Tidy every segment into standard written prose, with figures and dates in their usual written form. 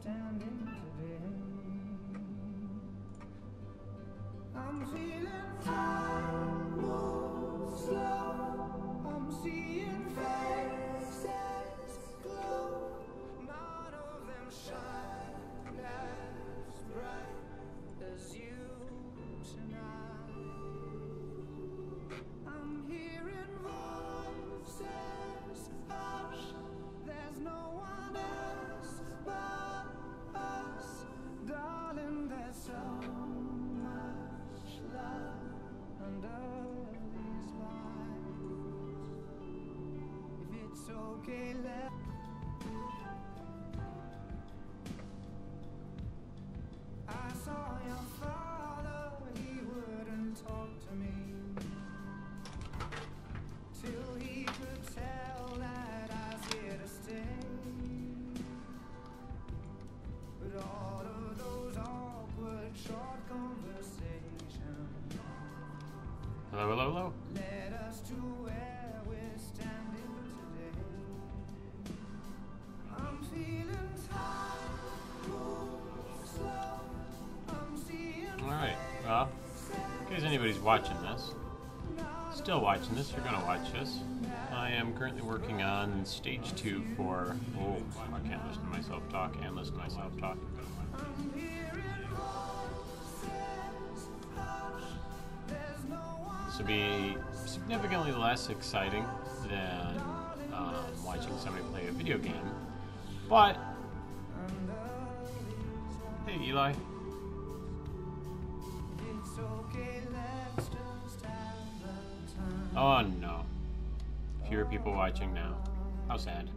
Standing today, I'm feeling time moves slow. I'm seeing faces glow. None of them shine as bright as you tonight. I'm hearing voices hush. There's no one else but us, darling. There's so much love under these lights. If it's okay, let I saw your father, he wouldn't talk to me till he could tell that I was here to stay. But all of those awkward short conversations Hello, hello, hello. led us to where we're standing today. I'm feeling time move slow. I'm seeing Alright, well, in case anybody's watching this, still watching this, you're gonna watch this. I am currently working on stage 2 for, oh, I can't listen to myself talk and listen to myself talk. This will be significantly less exciting than watching somebody play a video game, but, hey Eli. Oh no. Fewer people watching now. How sad.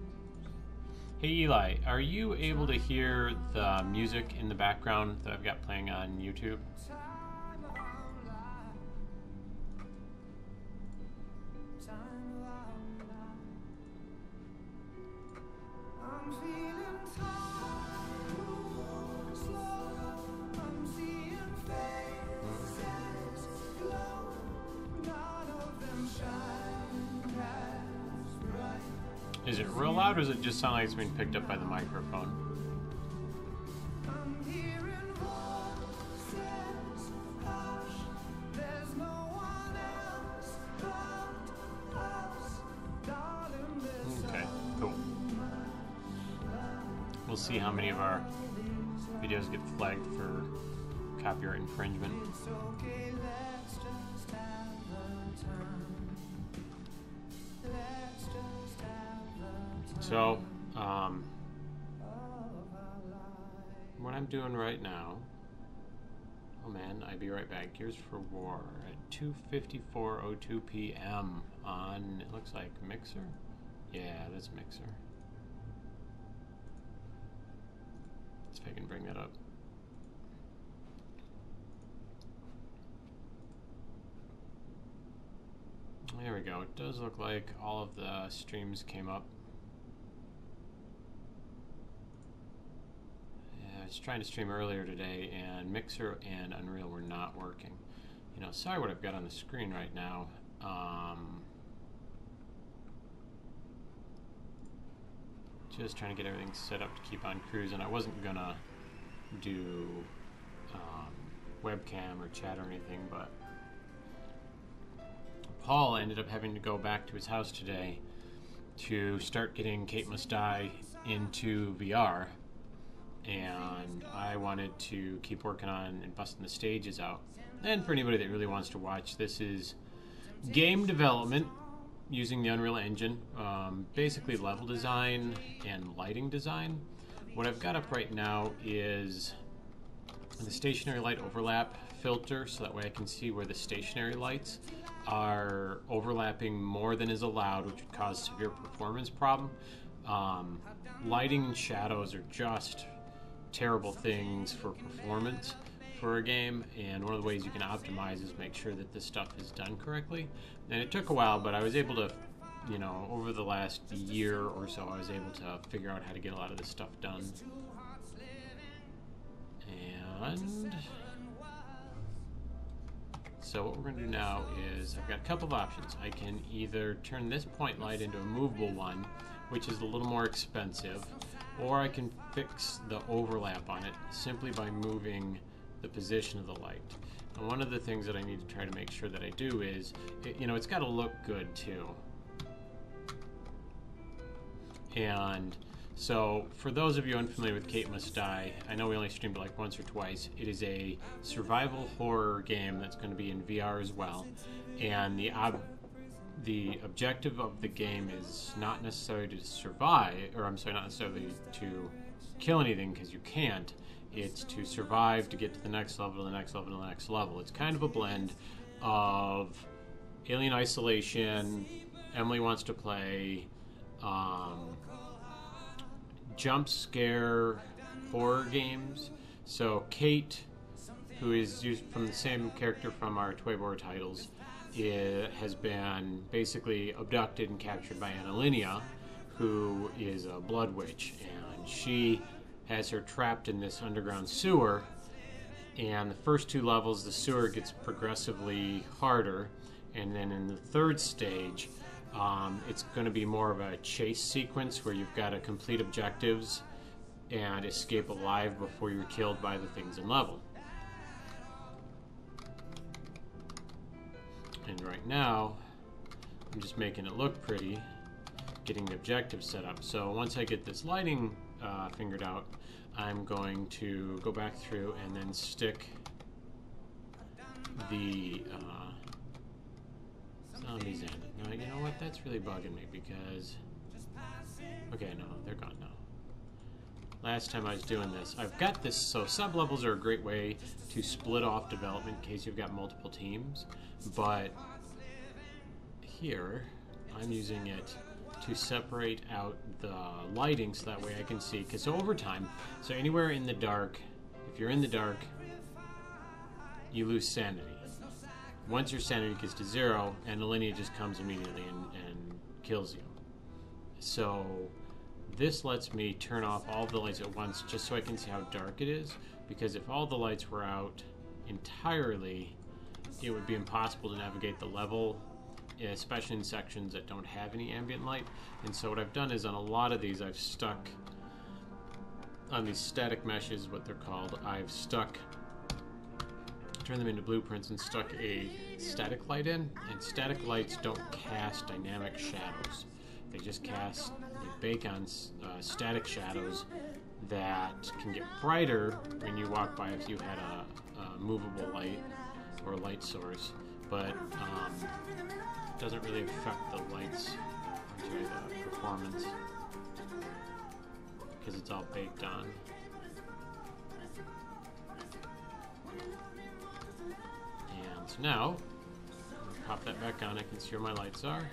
Hey Eli, are you able to hear the music in the background that I've got playing on YouTube? Is it real loud or does it just sound like it's being picked up by the microphone? Okay, cool. We'll see how many of our videos get flagged for copyright infringement. So, what I'm doing right now, oh man, I'll be right back. Gears for War at 2:54:02 p.m. on, it looks like Mixer? Yeah, that's Mixer. Let's see if I can bring that up. There we go. It does look like all of the streams came up. I was trying to stream earlier today, and Mixer and Unreal were not working. You know, sorry what I've got on the screen right now. Just trying to get everything set up to keep on cruising. I wasn't gonna do webcam or chat or anything, but Paul ended up having to go back to his house today to start getting Kaet Must Die into VR. And I wanted to keep working on and busting the stages out. And for anybody that really wants to watch, this is game development using the Unreal Engine, basically level design and lighting design. What I've got up right now is the stationary light overlap filter, so that way I can see where the stationary lights are overlapping more than is allowed, which would cause severe performance problem. Lighting and shadows are just terrible things for performance for a game, and one of the ways you can optimize is make sure that this stuff is done correctly. And it took a while, but I was able to, you know, over the last year or so, I was able to figure out how to get a lot of this stuff done. And so what we're going to do now is I've got a couple of options. I can either turn this point light into a movable one, which is a little more expensive, or I can fix the overlap on it simply by moving the position of the light. And one of the things that I need to try to make sure that I do is, it's got to look good too. And so, for those of you unfamiliar with Kaet Must Die, I know we only streamed it like once or twice. It is a survival horror game that's going to be in VR as well. And the objective of the game is not necessarily to survive, or I'm sorry, not necessarily to kill anything, because you can't. It's to survive, to get to the next level, the next level, the next level. It's kind of a blend of Alien Isolation, Emily Wants to Play, jump scare horror games. So Kate, who is used from the same character from our Twabor titles, has been basically abducted and captured by Annalinia, who is a blood witch, and she has her trapped in this underground sewer. And the first 2 levels, the sewer gets progressively harder, and then in the 3rd stage, it's going to be more of a chase sequence where you've got to complete objectives and escape alive before you're killed by the things in level. And right now, I'm just making it look pretty, getting the objective set up. So once I get this lighting fingered out, I'm going to go back through and then stick the zombies in. Now, you know what? That's really bugging me because... Okay, no, they're gone now. Last time I was doing this, I've got this, so sub-levels are a great way to split off development in case you've got multiple teams, but here, I'm using it to separate out the lighting so that way I can see, because over time, so anywhere in the dark, if you're in the dark, you lose sanity. Once your sanity gets to 0, and the lineage just comes immediately and kills you. So this lets me turn off all the lights at once just so I can see how dark it is, because if all the lights were out entirely, it would be impossible to navigate the level, especially in sections that don't have any ambient light. And so what I've done is on a lot of these, I've stuck on these static meshes, what they're called, I've turned them into blueprints and stuck a static light in. And static lights don't cast dynamic shadows. They just they bake on static shadows that can get brighter when you walk by if you had a movable light or a light source, but doesn't really affect the lights, the performance, because it's all baked on. And so now, pop that back on, I can see where my lights are.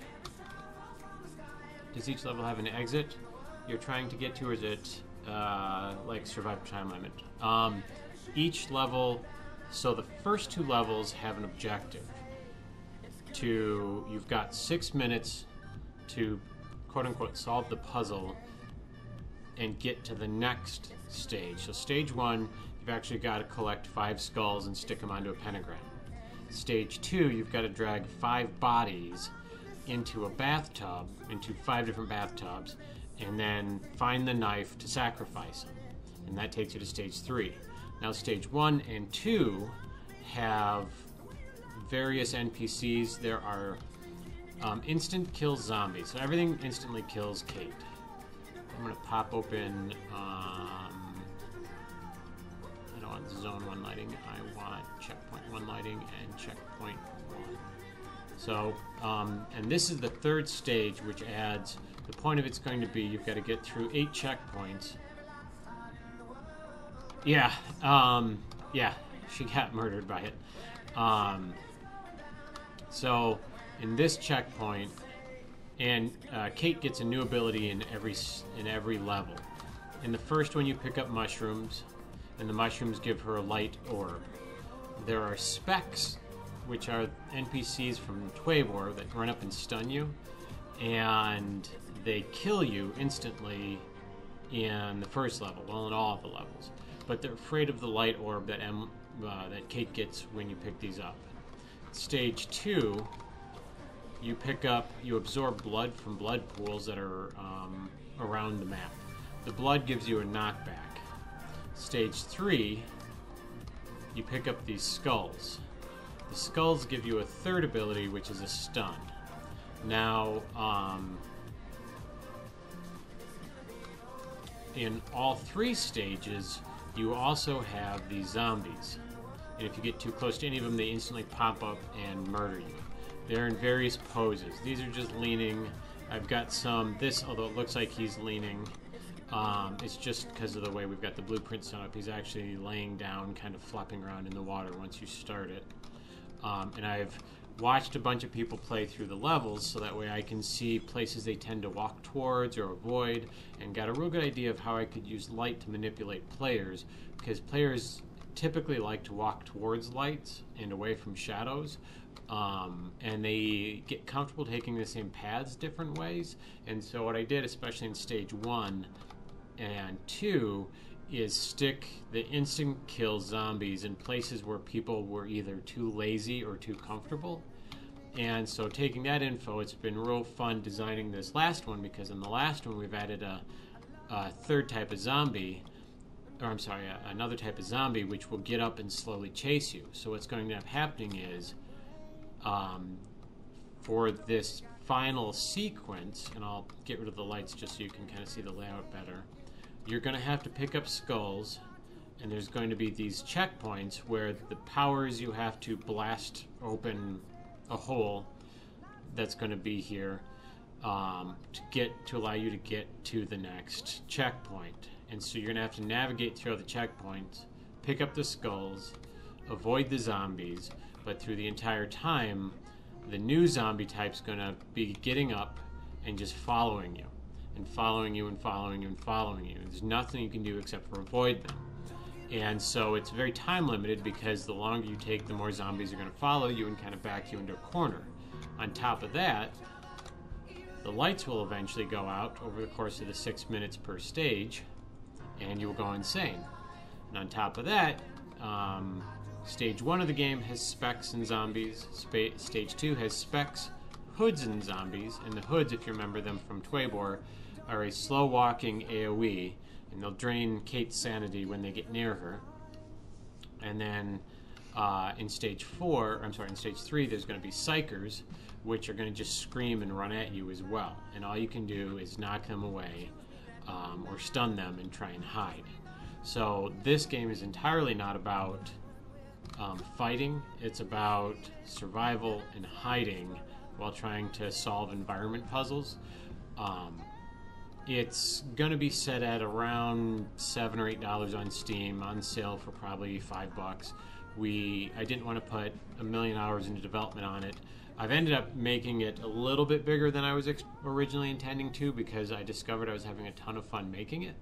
Does each level have an exit you're trying to get to, or is it like survive time limit? Each level, so the first 2 levels have an objective. You've got 6 minutes to quote-unquote solve the puzzle and get to the next stage. So stage 1, you've actually got to collect 5 skulls and stick them onto a pentagram. Stage 2, you've got to drag 5 bodies into a bathtub, into 5 different bathtubs, and then find the knife to sacrifice them. And that takes you to stage 3. Now stage 1 and 2 have various NPCs. There are instant kill zombies. So everything instantly kills Kate. I'm going to pop open, I don't want zone 1 lighting, I want checkpoint 1 lighting and checkpoint 1. So, and this is the 3rd stage, which adds, the point of it's going to be, you've got to get through 8 checkpoints. Yeah, yeah, she got murdered by it. So, in this checkpoint, and Kate gets a new ability in every level. In the first one, you pick up mushrooms, and the mushrooms give her a light orb. There are specks, which are NPCs from Twabor that run up and stun you, and they kill you instantly in the first level, well, in all of the levels. But they're afraid of the light orb that Kate gets when you pick these up. Stage 2, you absorb blood from blood pools that are around the map. the blood gives you a knockback. Stage 3, you pick up these skulls. The skulls give you a third ability, which is a stun. Now, in all 3 stages, you also have these zombies. And if you get too close to any of them, they instantly pop up and murder you. They're in various poses. These are just leaning. I've got this, although it looks like he's leaning, it's just because of the way we've got the blueprint set up. He's actually laying down, kind of flopping around in the water once you start it. And I've watched a bunch of people play through the levels so that way I can see places they tend to walk towards or avoid, and got a real good idea of how I could use light to manipulate players, because players typically like to walk towards lights and away from shadows, and they get comfortable taking the same paths different ways. And so what I did, especially in stage 1 and 2, is stick the instant kill zombies in places where people were either too lazy or too comfortable. And so taking that info, it's been real fun designing this last one, because in the last one we've added a third type of zombie, or I'm sorry, another type of zombie, which will get up and slowly chase you. So what's going to end up happening is, for this final sequence, and I'll get rid of the lights just so you can kind of see the layout better, you're going to have to pick up skulls, and there's going to be these checkpoints where the powers, you have to blast open a hole that's going to be here to allow you to get to the next checkpoint. And so you're going to have to navigate through the checkpoints, pick up the skulls, avoid the zombies, but through the entire time, the new zombie type's going to be getting up and just following you, and following you, and following you, and following you. There's nothing you can do except for avoid them. And so it's very time limited, because the longer you take, the more zombies are going to follow you and kind of back you into a corner. On top of that, the lights will eventually go out over the course of the 6 minutes per stage, and you will go insane. And on top of that, stage 1 of the game has specs and zombies. Stage 2 has specs, hoods, and zombies. And the hoods, if you remember them from Twaybor, are a slow-walking AoE, and they'll drain Kate's sanity when they get near her. And then in stage 3, there's going to be psychers, which are going to just scream and run at you as well. And all you can do is knock them away, or stun them and try and hide. So this game is entirely not about fighting. It's about survival and hiding while trying to solve environment puzzles. It's going to be set at around $7 or $8 on Steam, on sale for probably $5. I didn't want to put a million hours into development on it. I've ended up making it a little bit bigger than I was originally intending to, because I discovered I was having a ton of fun making it,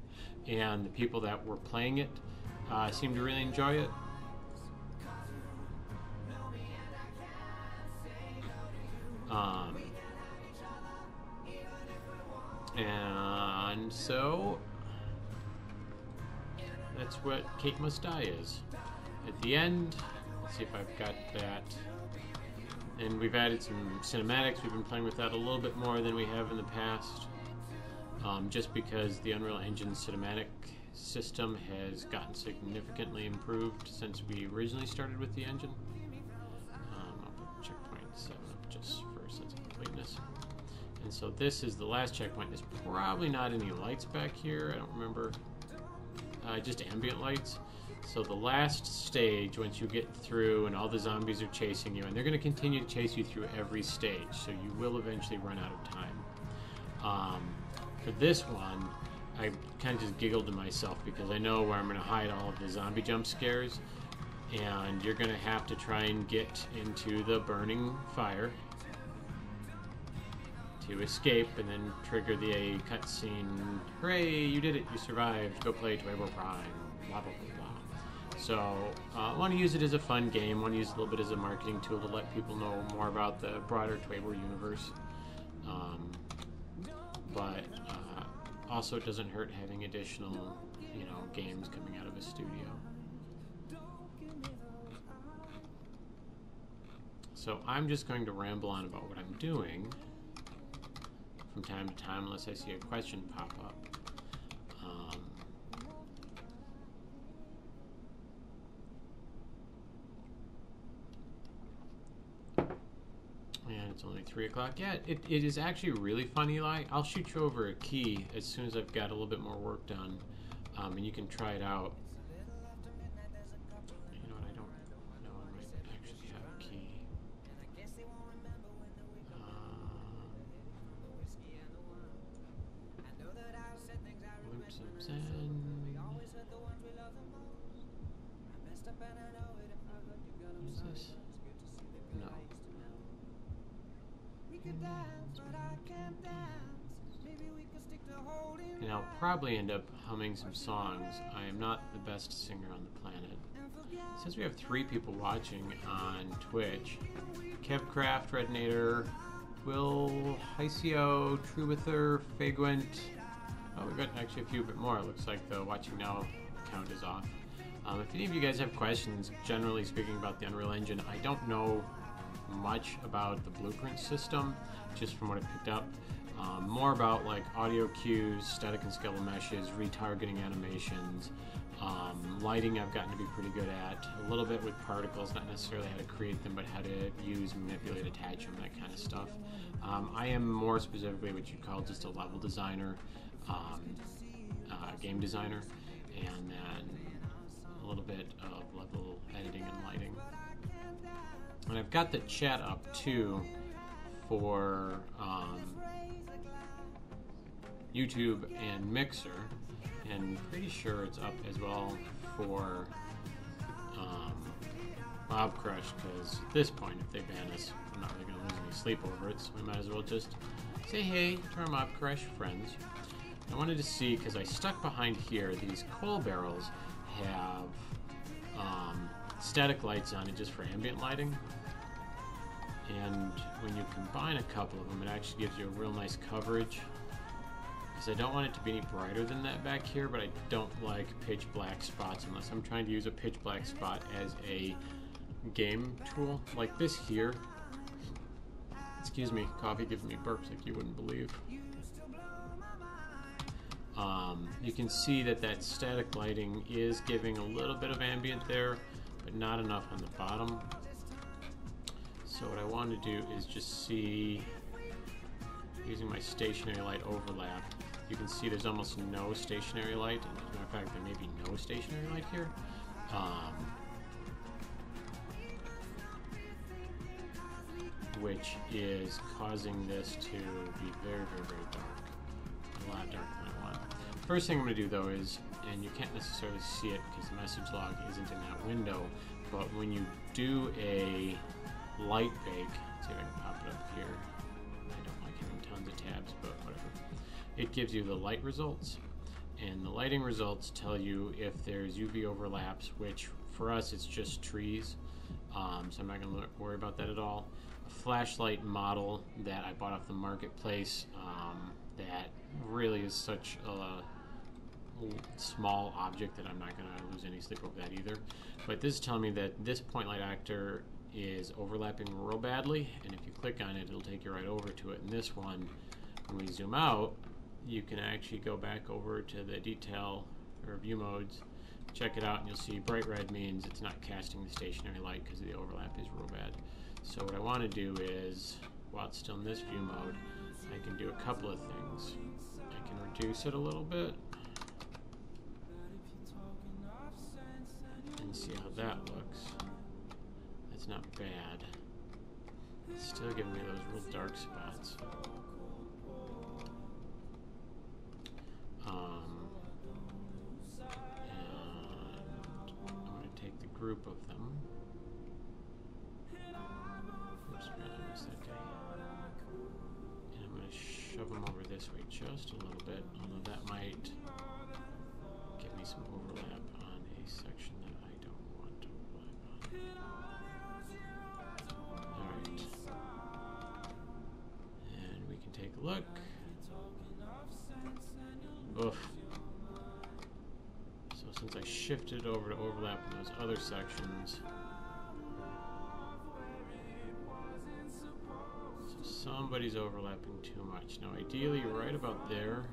and the people that were playing it seemed to really enjoy it. And so that's what Kaet Must Die is. At the end, let's see if I've got that. And we've added some cinematics. We've been playing with that a little bit more than we have in the past, just because the Unreal Engine cinematic system has gotten significantly improved since we originally started with the engine. I'll put checkpoint 7 up just for a sense of completeness. And so this is the last checkpoint. There's probably not any lights back here. I don't remember. Just ambient lights. So the last stage, once you get through and all the zombies are chasing you, and they're going to continue to chase you through every stage, so you will eventually run out of time. For this one, I kind of just giggled to myself, because I know where I'm going to hide all of the zombie jump scares, and you're going to have to try and get into the burning fire to escape, and then trigger the cutscene. Hooray, you did it, you survived, go play Twaybor Prime, blah, blah, blah, blah. So I want to use it as a fun game. I want to use it a little bit as a marketing tool to let people know more about the broader Twaybor universe. But also it doesn't hurt having additional, games coming out of a studio. So I'm just going to ramble on about what I'm doing from time to time, unless I see a question pop up. it's only 3 o'clock. Yeah, it is actually really fun, Eli. I'll shoot you over a key as soon as I've got a little bit more work done, and you can try it out. You know what? I don't know. I might actually have a key. Glimpse of Zen. What is this? No. And I'll probably end up humming some songs. I am not the best singer on the planet. Since we have 3 people watching on Twitch, Kevcraft, Rednator, Will, Hycio, Truwither, Fagwent. Oh, we've got actually a few bit more. It looks like the watching now count is off. If any of you guys have questions, generally speaking, about the Unreal Engine, I don't know much about the blueprint system, just from what I picked up. More about like audio cues, static and scalable meshes, retargeting animations, lighting I've gotten to be pretty good at. A little bit with particles, not necessarily how to create them, but how to use, manipulate, attach them, that kind of stuff. I am more specifically what you'd call just a level designer, game designer, and then a little bit of level editing and lighting. And I've got the chat up too for YouTube and Mixer, and pretty sure it's up as well for Mob Crush, because at this point, if they ban us, I'm not really going to lose any sleep over it, so we might as well just say hey to our Mob Crush friends. I wanted to see, because I stuck behind here, these coal barrels have static lights on it just for ambient lighting, and when you combine a couple of them, it actually gives you a real nice coverage, because I don't want it to be any brighter than that back here, but I don't like pitch black spots unless I'm trying to use a pitch black spot as a game tool, like this here. Excuse me, coffee gives me burps like you wouldn't believe. You can see that that static lighting is giving a little bit of ambient there, but not enough on the bottom. So what I want to do is just see, using my stationary light overlap, you can see there's almost no stationary light. As a matter of fact, there may be no stationary light here. Which is causing this to be very, very, very dark. A lot darker than I want. First thing I'm going to do though is, and you can't necessarily see it because the message log isn't in that window, but when you do a light bake, let's see if I can pop it up here. I don't like having tons of tabs, but whatever. It gives you the light results, and the lighting results tell you if there's UV overlaps, which for us it's just trees, so I'm not going to worry about that at all. A flashlight model that I bought off the marketplace that really is such a small object that I'm not going to lose any sleep over that either. But this is telling me that this point light actor is overlapping real badly, and if you click on it, it'll take you right over to it. And this one, when we zoom out, you can actually go back over to the detail or view modes, check it out, and you'll see bright red means it's not casting the stationary light because the overlap is real bad. So what I want to do is, while it's still in this view mode, I can do a couple of things. I can reduce it a little bit and see how that looks. That's not bad. It's still giving me those real dark spots. And I'm going to take the group of them. Oops, I missed that guy. And I'm going to shove them over this way just a little bit, although that might give me some overlap on a section that I don't want to overlap on. Alright. And we can take a look. Oof. So since I shifted over to overlap in those other sections, so somebody's overlapping too much. Now ideally right about there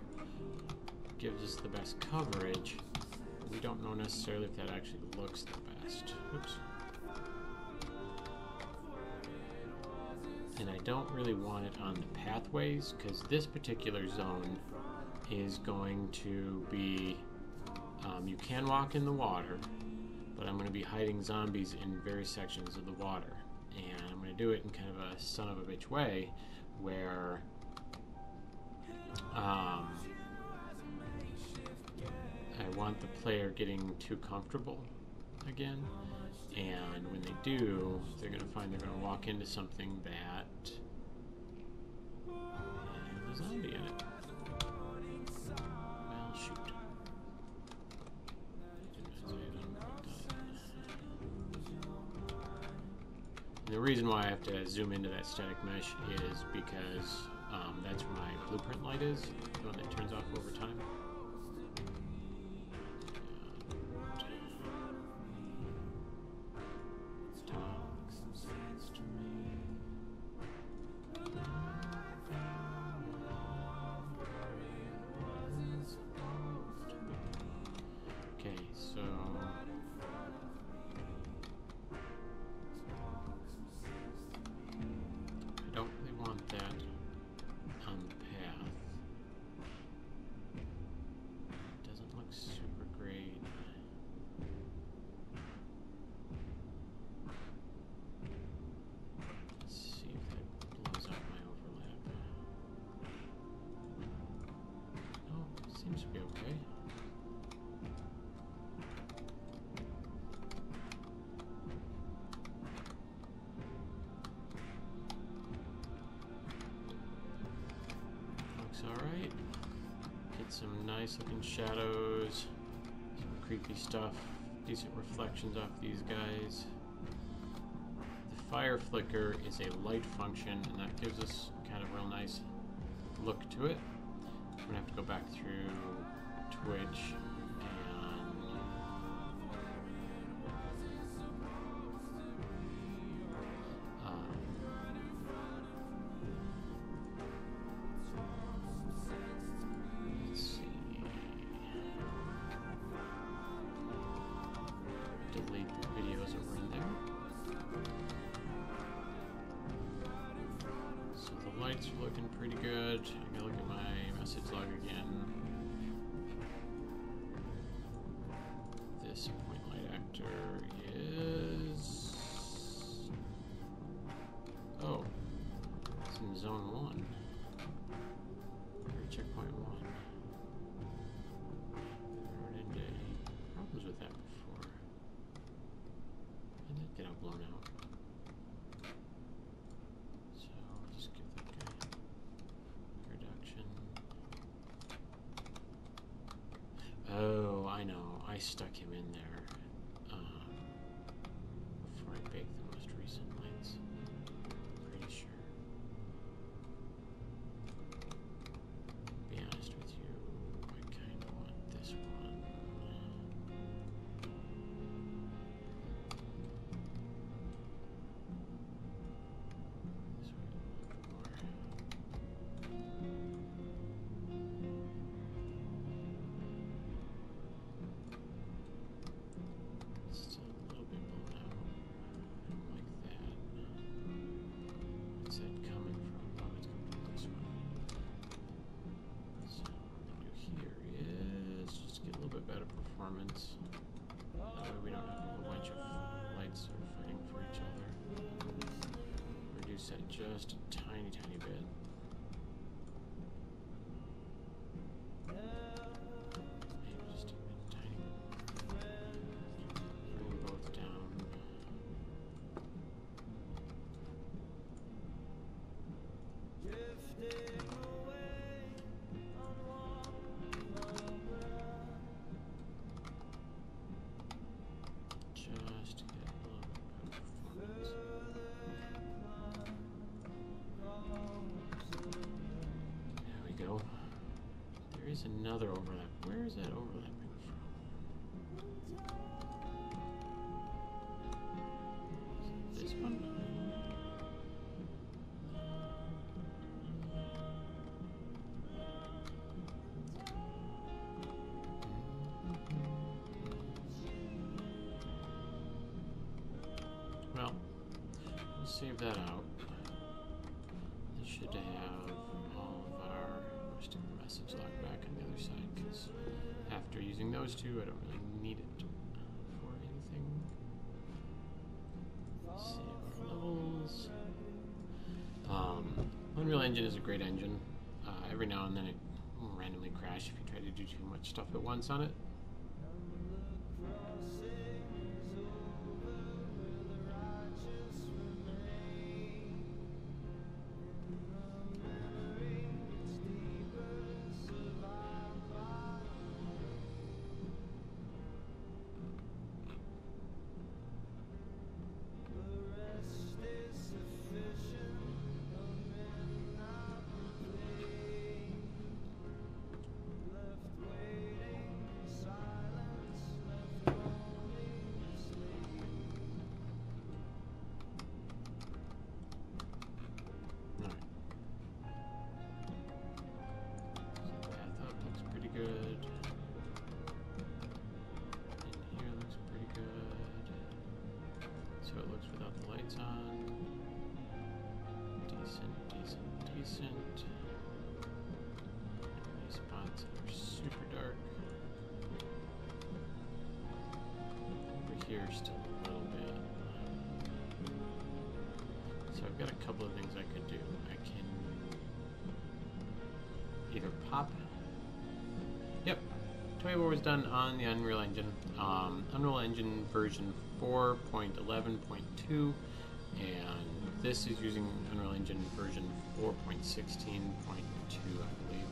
gives us the best coverage. We don't know necessarily if that actually looks the best. Oops. And I don't really want it on the pathways, because this particular zone is going to be, you can walk in the water, but I'm going to be hiding zombies in various sections of the water. And I'm going to do it in kind of a son of a bitch way, where I want the player getting too comfortable again. And when they do, they're going to find they're going to walk into something that has a zombie in it. Well, shoot. And the reason why I have to zoom into that static mesh is because that's where my blueprint light is, the one that turns off over time. Seems to be okay. Looks alright. Get some nice looking shadows, some creepy stuff, decent reflections off these guys. The fire flicker is a light function, and that gives us kind of a real nice look to it. I'm gonna have to go back through Twitch and let's see. Delete the videos over in there. So the lights are looking pretty good. I'm gonna look at my message log again. This point light actor is... Oh, it's in zone 1. Or checkpoint 1. Never run into any problems with that before. And then get blown out. So I'll just give that guy reduction. Oh, I know. I stuck him in there before I baked the most recent lights. Pretty sure. To be honest with you, I kind of want this one. This one a little more. Still a little bit blown out. I don't like that. What's that coming from? Oh, it's coming from this one. So what I'm going to do here is just get a little bit better performance. That way we don't have a whole bunch of lights sort of fighting for each other. Reduce that just a tiny, tiny bit. Maybe just a tiny bit. Bring them both down. Just to get a little bit better performance. There we go. There is another overlap. Where is that overlapping from? Is it this one? Well, we'll save that out. should have all of our message log back on the other side, because after using those two, I don't really need it for anything. Save our levels. Unreal Engine is a great engine. Every now and then it will randomly crash if you try to do too much stuff at once on it. Still a little bit. So I've got a couple of things I could do. I can either pop. Yep, Toy War was done on the Unreal Engine. Unreal Engine version 4.11.2, and this is using Unreal Engine version 4.16.2, I believe.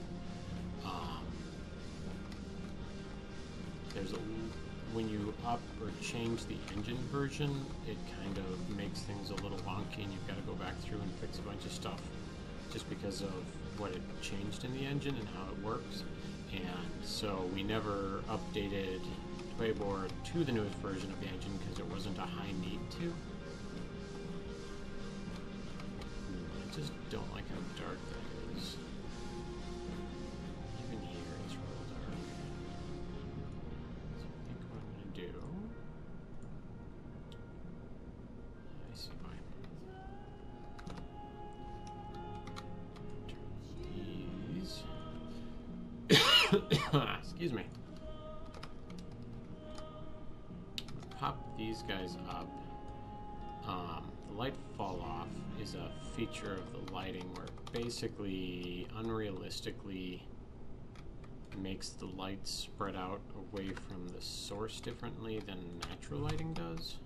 There's a when you up or change the engine version, it kind of makes things a little wonky, and you've got to go back through and fix a bunch of stuff just because of what it changed in the engine and how it works. And so we never updated Playboard to the newest version of the engine because there wasn't a high need to. I just don't like how dark that is. Even here it's real dark. So I think what I'm going to do... I see why. Excuse me. Pop these guys up. The light fall off is a feature of the lighting where it basically unrealistically makes the light spread out away from the source differently than natural lighting does.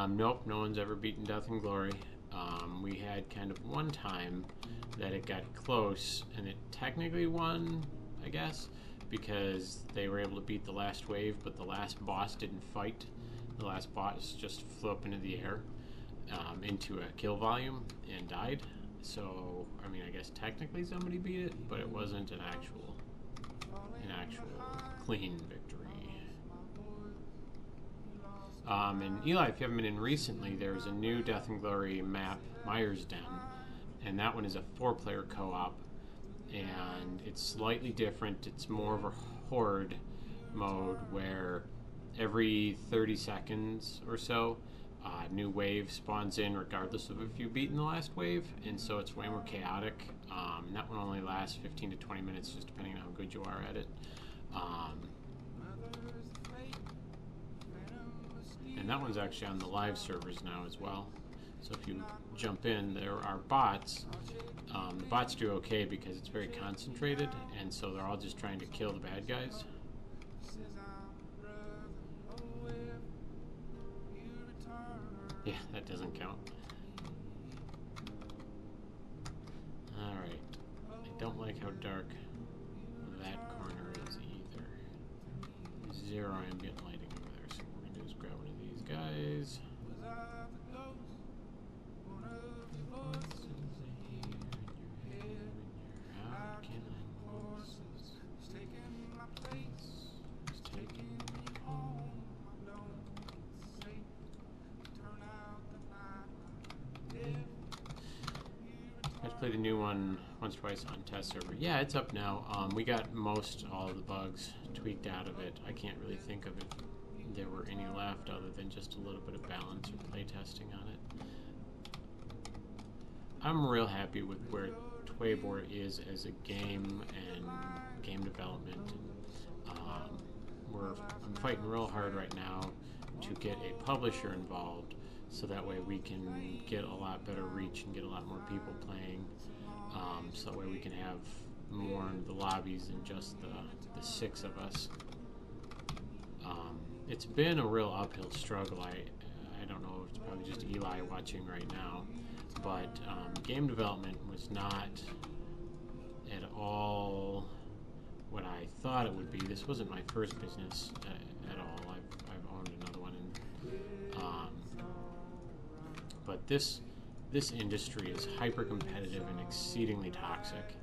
Nope, no one's ever beaten Death and Glory. We had kind of one time that it got close, and it technically won, I guess, because they were able to beat the last wave, but the last boss didn't fight. The last boss just flew up into the air into a kill volume and died. So, I mean, I guess technically somebody beat it, but it wasn't an actual clean victory. And Eli, if you haven't been in recently, there's a new Death and Glory map, Myers Den, and that one is a 4-player co-op, and it's slightly different. It's more of a horde mode where every 30 seconds or so, a new wave spawns in regardless of if you've beaten the last wave, and so it's way more chaotic. That one only lasts 15 to 20 minutes, just depending on how good you are at it. And that one's actually on the live servers now as well. So if you jump in, there are bots. The bots do okay because it's very concentrated, and so they're all just trying to kill the bad guys. Yeah, that doesn't count. Alright. I don't like how dark that corner is either. Zero ambient lighting over there, so what we're going to do is grab one of these guys. I played a new one once, twice on test server. Yeah, it's up now. We got all of the bugs tweaked out of it. I can't really think of it there were any left other than just a little bit of balance or playtesting on it. I'm real happy with where Twaybor is as a game and game development. And, I'm fighting real hard right now to get a publisher involved, so that way we can get a lot better reach and get a lot more people playing. So that way we can have more in the lobbies than just the 6 of us. It's been a real uphill struggle. I don't know if it's probably just Eli watching right now, but game development was not at all what I thought it would be. This wasn't my first business at all. I've owned another one, but this industry is hyper competitive and exceedingly toxic,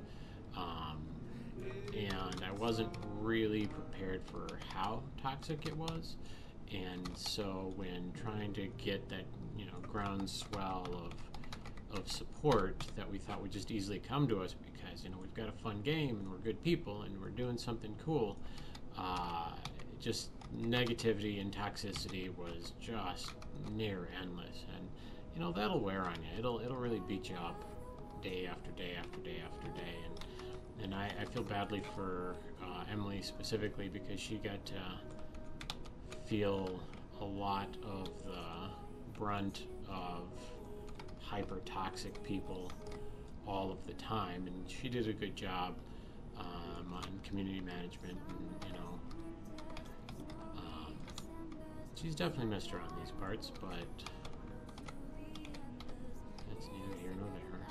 and I wasn't really prepared for how toxic it was. And so when trying to get that groundswell of support that we thought would just easily come to us because we've got a fun game and we're good people and we're doing something cool, just negativity and toxicity was just near endless. And that'll wear on you. It'll really beat you up day after day after day after day. And I feel badly for Emily specifically, because she got to feel a lot of the brunt of hyper toxic people all of the time, and she did a good job on community management. And she's definitely missed her on these parts, but that's neither here nor there.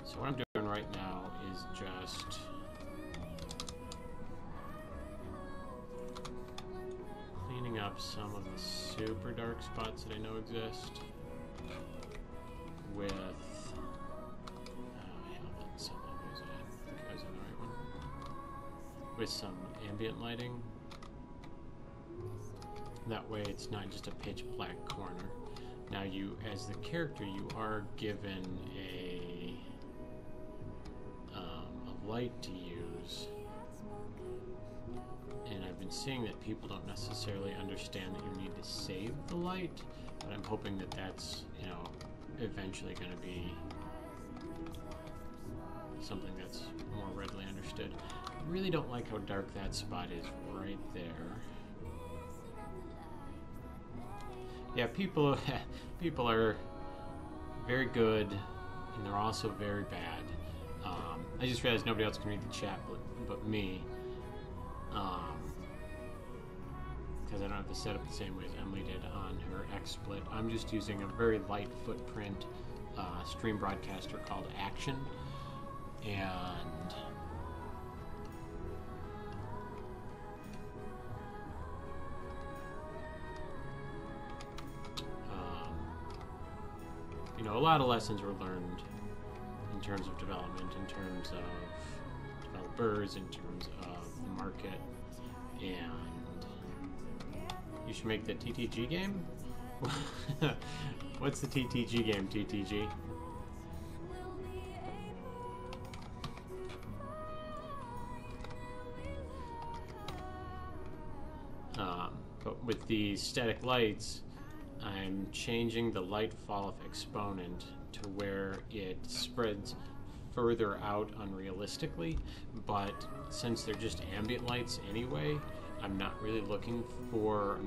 So what I'm doing right now is just cleaning up some of the super dark spots that I know exist with with some ambient lighting. That way it's not just a pitch black corner. Now you, as the character, you are given a light to use, and I've been seeing that people don't necessarily understand that you need to save the light, but I'm hoping that that's eventually going to be something that's more readily understood. I really don't like how dark that spot is right there. Yeah, people are very good, and they're also very bad. I just realized nobody else can read the chat but me, because I don't have to set up the same way as Emily did on her XSplit. I'm just using a very light footprint stream broadcaster called Action, and a lot of lessons were learned in terms of development, in terms of developers, in terms of the market, and you should make the TTG game? What's the TTG game, TTG? But with the static lights, I'm changing the light fall-off exponent to where it spreads further out unrealistically, but since they're just ambient lights anyway, I'm not looking for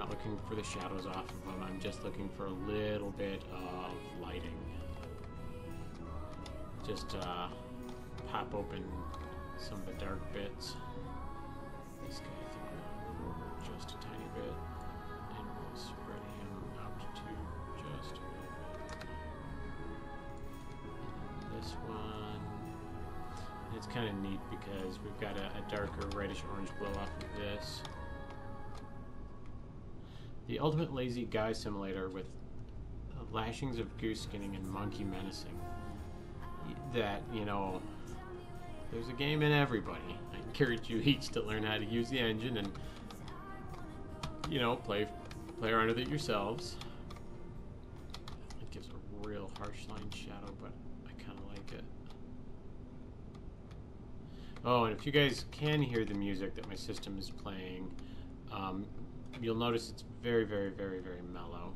the shadows off of them. I'm just looking for a little bit of lighting. Just pop open some of the dark bits. This guy, I think we'll move over just a tiny bit, and we'll spread him out to just a little bit. And then this one, and it's kind of neat because we've got a darker reddish orange glow off of this. The ultimate lazy guy simulator with lashings of goose skinning and monkey menacing. That, there's a game in everybody. I encourage you each to learn how to use the engine and, play around with it yourselves. It gives a real harsh line shadow, but I kind of like it. Oh, and if you guys can hear the music that my system is playing, you'll notice it's very, very, very, very mellow.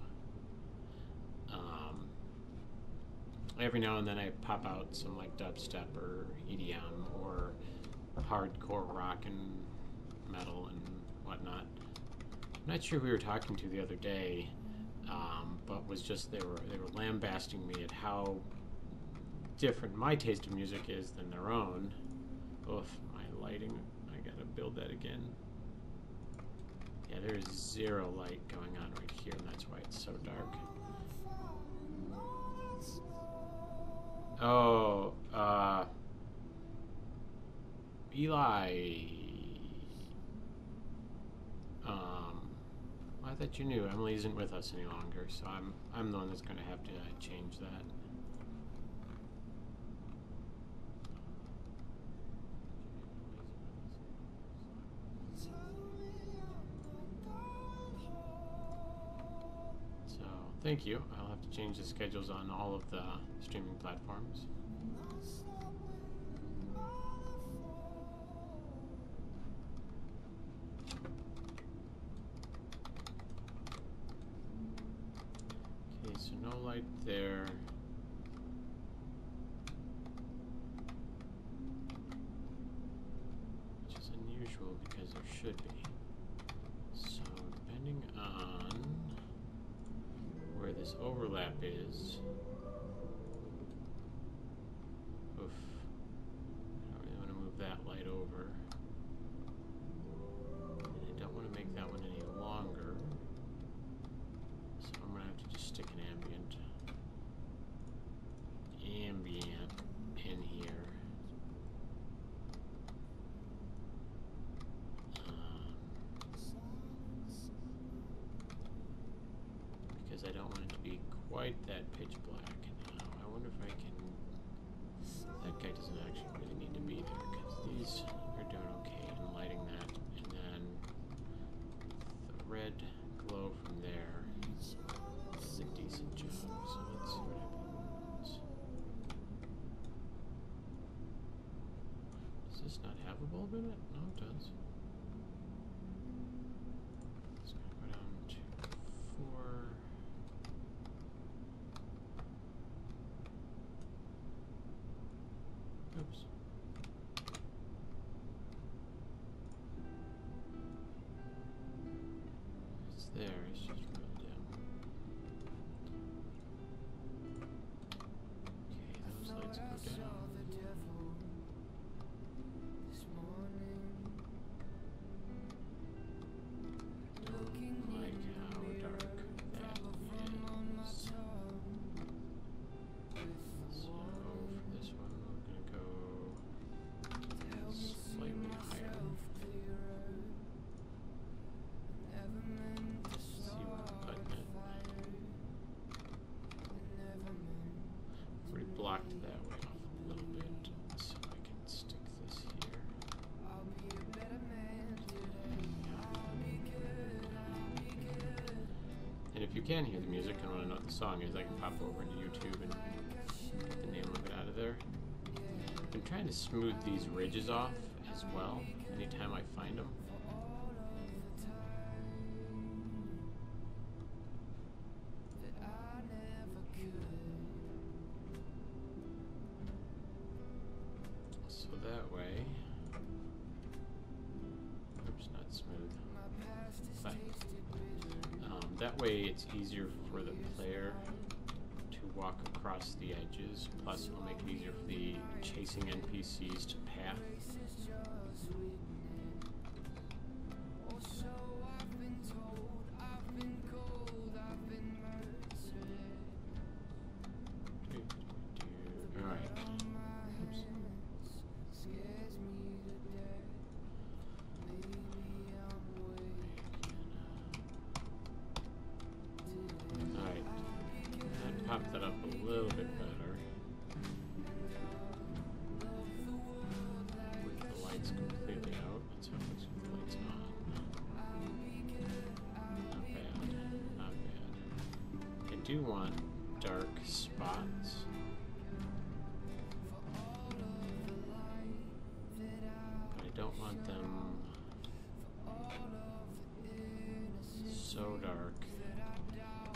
Every now and then I pop out some like dubstep or EDM or hardcore rock and metal and whatnot. I'm not sure who we were talking to the other day, but was just they were lambasting me at how different my taste of music is than their own. Oof, my lighting, I gotta build that again. Yeah, there's zero light going on right here, and that's why it's so dark. Oh, Eli. I thought you knew Emily isn't with us any longer, so I'm the one that's going to have to change that. So, thank you. I'll have to change the schedules on all of the streaming platforms. Okay, so no light there. Which is unusual because there should be. So, depending on where this overlap is. Oof. I don't really want to move that light over. And I don't want to make that one any longer. So I'm going to have to just stick an ambient in here. Because I don't want it to be quite that pitch black. Now, I wonder if I can... That guy doesn't actually really need to be there, because these are doing okay in lighting that. And then the red glow from there is a decent job. So let's see what happens. Does this not have a bulb in it? No, it does. It's going to go down to 4. Oops. It's there, it's just real dim. Okay, those lights go down. Don't like how dark that is. So for this one, we're going to go slightly higher. See what button it. Already blocked that way off a little bit, so I can stick this here. And if you can hear the music and want to know what the song is, I can pop over into YouTube and get the name of it out of there. I'm trying to smooth these ridges off as well, anytime I find them. So that way, oops, not smooth. But, that way it's easier for the player to walk across the edges, plus it'll make it easier for the chasing NPCs to path. Alright. Oops. Alright. That popped that up a little bit better. With the lights completely out. Let's have the lights on. Not bad. Not bad. I do want dark spots. want them so dark.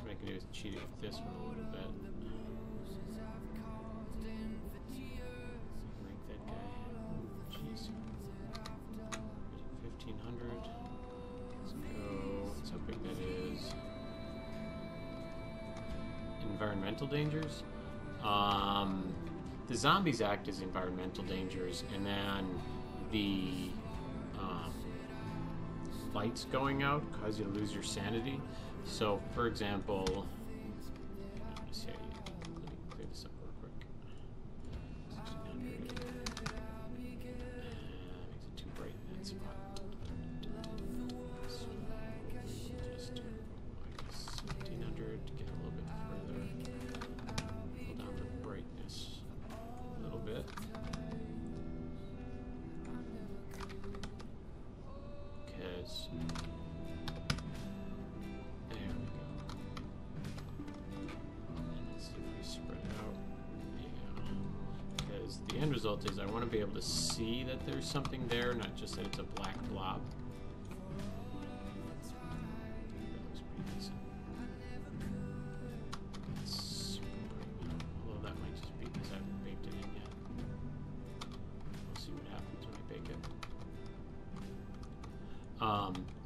What I can do is cheat it with this one a little bit. Make that guy. Jeez. 1500. Let's go. Let's how big that is. Environmental dangers. The zombies act as environmental dangers, and then the lights going out cause you to lose your sanity. So, for example, let me see how let me clear this up real quick. 1600. Makes it too bright in that spot. So, just do like 1700 to get a little bit further. Pull down the brightness a little bit. Because there we go. And let's see if we spread it out. Yeah. Because the end result is I want to be able to see that there's something there, not just that it's a black blob. That looks pretty decent. It's super bright now, although that might just be because I haven't baked it in yet. We'll see what happens when I bake it.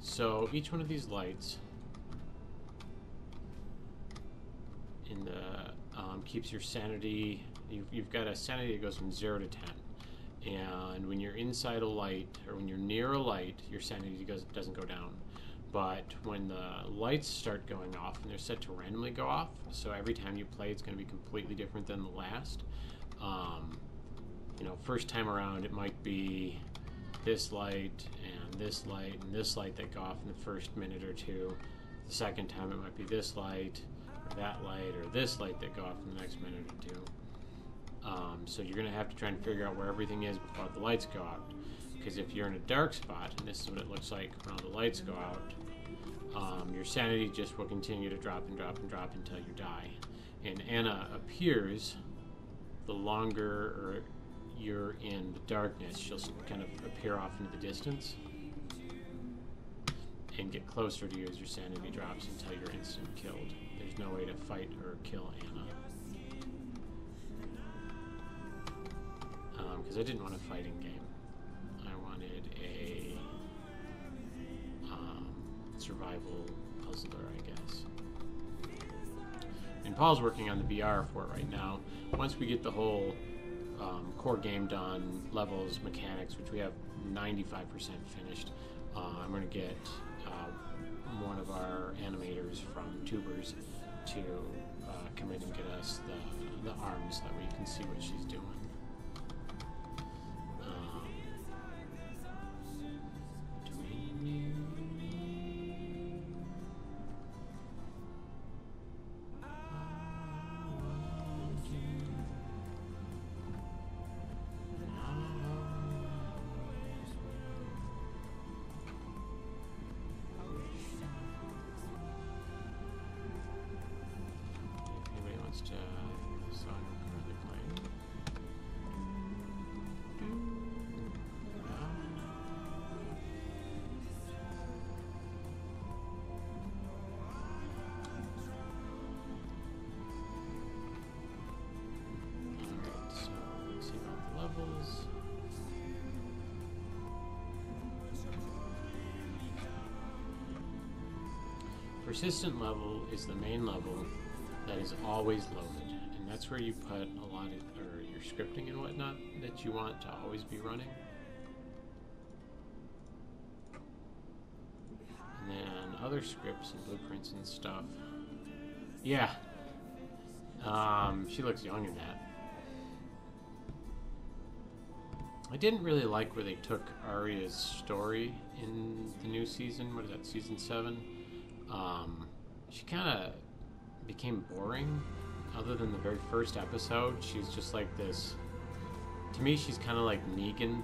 So each one of these lights in the keeps your sanity. You've got a sanity that goes from 0 to 10, and when you're inside a light or when you're near a light, your sanity doesn't go down. But when the lights start going off, and they're set to randomly go off, so every time you play, it's going to be completely different than the last. You know, first time around, it might be this light and this light and this light that go off in the first minute or two. The second time it might be this light or that light or this light that go off in the next minute or two. So you're going to have to try and figure out where everything is before the lights go out. Because if you're in a dark spot, and this is what it looks like when all the lights go out, your sanity just will continue to drop and drop and drop until you die. And Anna appears the longer you're in the darkness. She'll kind of appear off into the distance and get closer to you as your sanity drops until you're instant killed. There's no way to fight or kill Anna. Because I didn't want a fighting game. I wanted a survival puzzler, I guess. And Paul's working on the VR for it right now. Once we get the whole core game done, levels, mechanics, which we have 95% finished, I'm going to get one of our animators from Tubers to come in and get us the arms that we can see what she's doing. To the song I'm currently playing. Alright, so let's see about the levels. Persistent level is the main level that is always loaded, and that's where you put a lot of your scripting and whatnot that you want to always be running. And then other scripts and blueprints and stuff. Yeah, she looks young in that. I didn't really like where they took Arya's story in the new season. What is that, season 7? She kind of became boring. Other than the very first episode, she's just like this. To me, she's kind of like Negan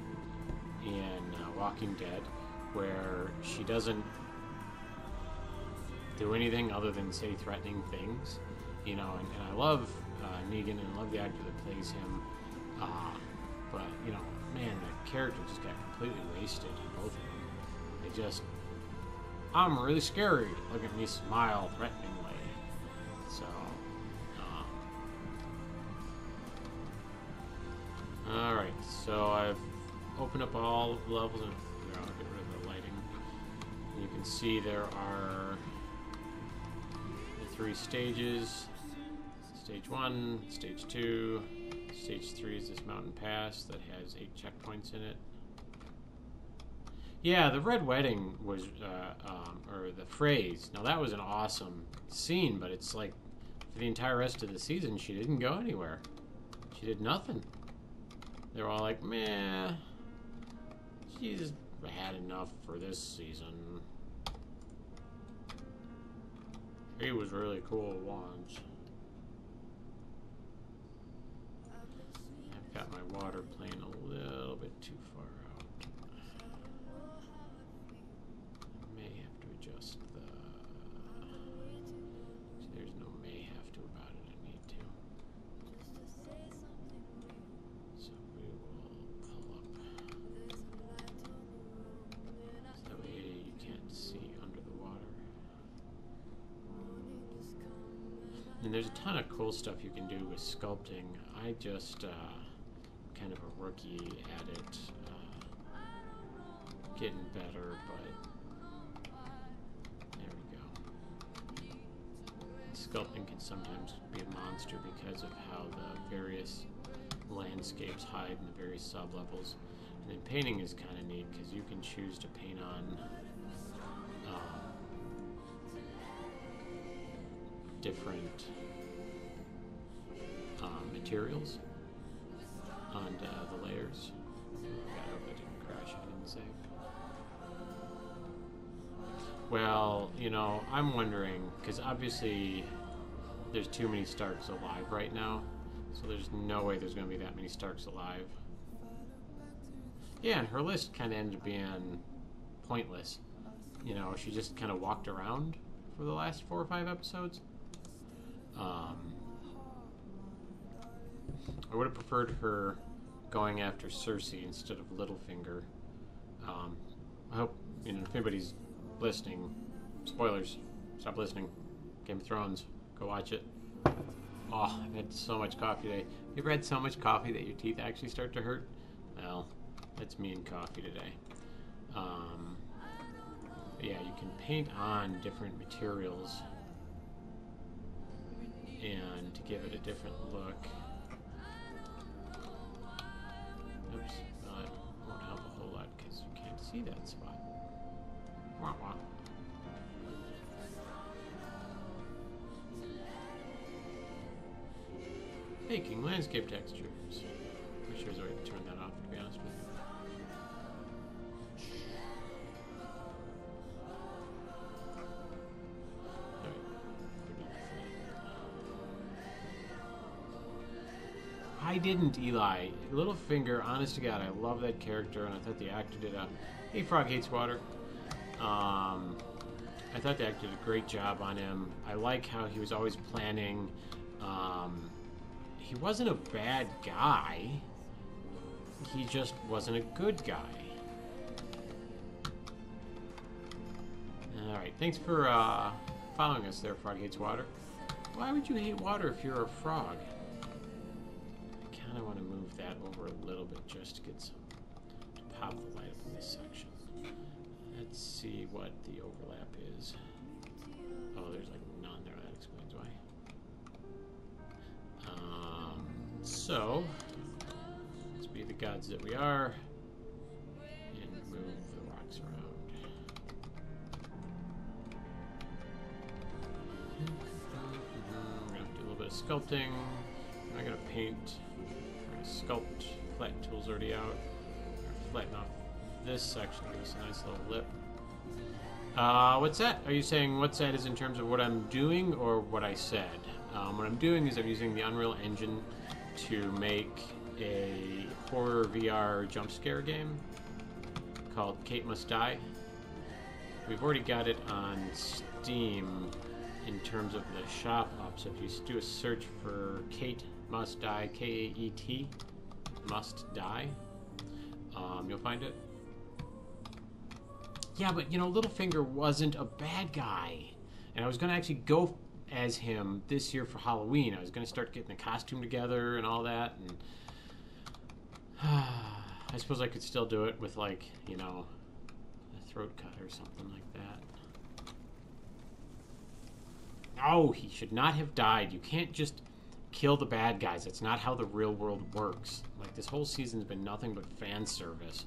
in Walking Dead, where she doesn't do anything other than say threatening things, you know. And I love Negan, and I love the actor that plays him. But you know, man, the character just got completely wasted. Both of them. They just, I'm really scary. Look at me smile threateningly. So, all right. So I've opened up all levels and I'll get rid of the lighting. And you can see there are the 3 stages. Stage 1, Stage 2, Stage 3 is this mountain pass that has 8 checkpoints in it. Yeah, the Red Wedding was, or the phrase. Now that was an awesome scene, but it's like for the entire rest of the season, she didn't go anywhere. She did nothing. They were all like, meh, she's had enough for this season. He was really cool once. I've got my water playing a little bit too far out. I may have to adjust the... See, there's no may have to about it. I need to. So we will pull up. So that way you can't see under the water. And there's a ton of cool stuff you can do with sculpting. I just kind of a rookie at it, getting better, but there we go. Sculpting can sometimes be a monster because of how the various landscapes hide in the various sub-levels. And then painting is kind of neat because you can choose to paint on different materials on the layers. I hope it didn't crash, I didn't save. Well, you know, I'm wondering, because obviously there's too many Starks alive right now, so there's no way there's going to be that many Starks alive. Yeah, and her list kind of ended up being pointless. You know, she just kind of walked around for the last 4 or 5 episodes. I would have preferred her going after Cersei instead of Littlefinger. I hope, you know, if anybody's listening, spoilers, stop listening. Game of Thrones, go watch it. Oh, I've had so much coffee today. You ever had so much coffee that your teeth actually start to hurt? Well, that's me and coffee today. Yeah, you can paint on different materials and to give it a different look. Oops, that won't help a whole lot because you can't see that spot. Wah wah. Making landscape textures. I'm sure there's a way to turn that off, to be honest with you. I didn't, Eli. Littlefinger, honest to God, I love that character, and I thought the actor did a... Hey, Frog Hates Water. I thought the actor did a great job on him. I like how he was always planning. He wasn't a bad guy. He just wasn't a good guy. Alright, thanks for following us there, Frog Hates Water. Why would you hate water if you're a frog? I want to move that over a little bit just to get some, to pop the light up in this section. Let's see what the overlap is. Oh, there's like none there. That explains why. So, let's be the gods that we are and move the rocks around. I'm going to do a little bit of sculpting. I'm going to paint. Sculpt, flatten tool's already out. Flatten off this section, give us a nice little lip. What's that? Are you saying what's that is in terms of what I'm doing or what I said? What I'm doing is I'm using the Unreal Engine to make a horror VR jump scare game called Kaet Must Die. We've already got it on Steam in terms of the shop up, so if you do a search for Kaet Must Die, K-A-E-T, Must Die, You'll find it. Yeah, but, you know, Littlefinger wasn't a bad guy. And I was going to actually go as him this year for Halloween. I was going to start getting the costume together and all that. And I suppose I could still do it with, like, you know, a throat cut or something like that. No, he should not have died. You can't just kill the bad guys. That's not how the real world works. Like, this whole season's been nothing but fan service.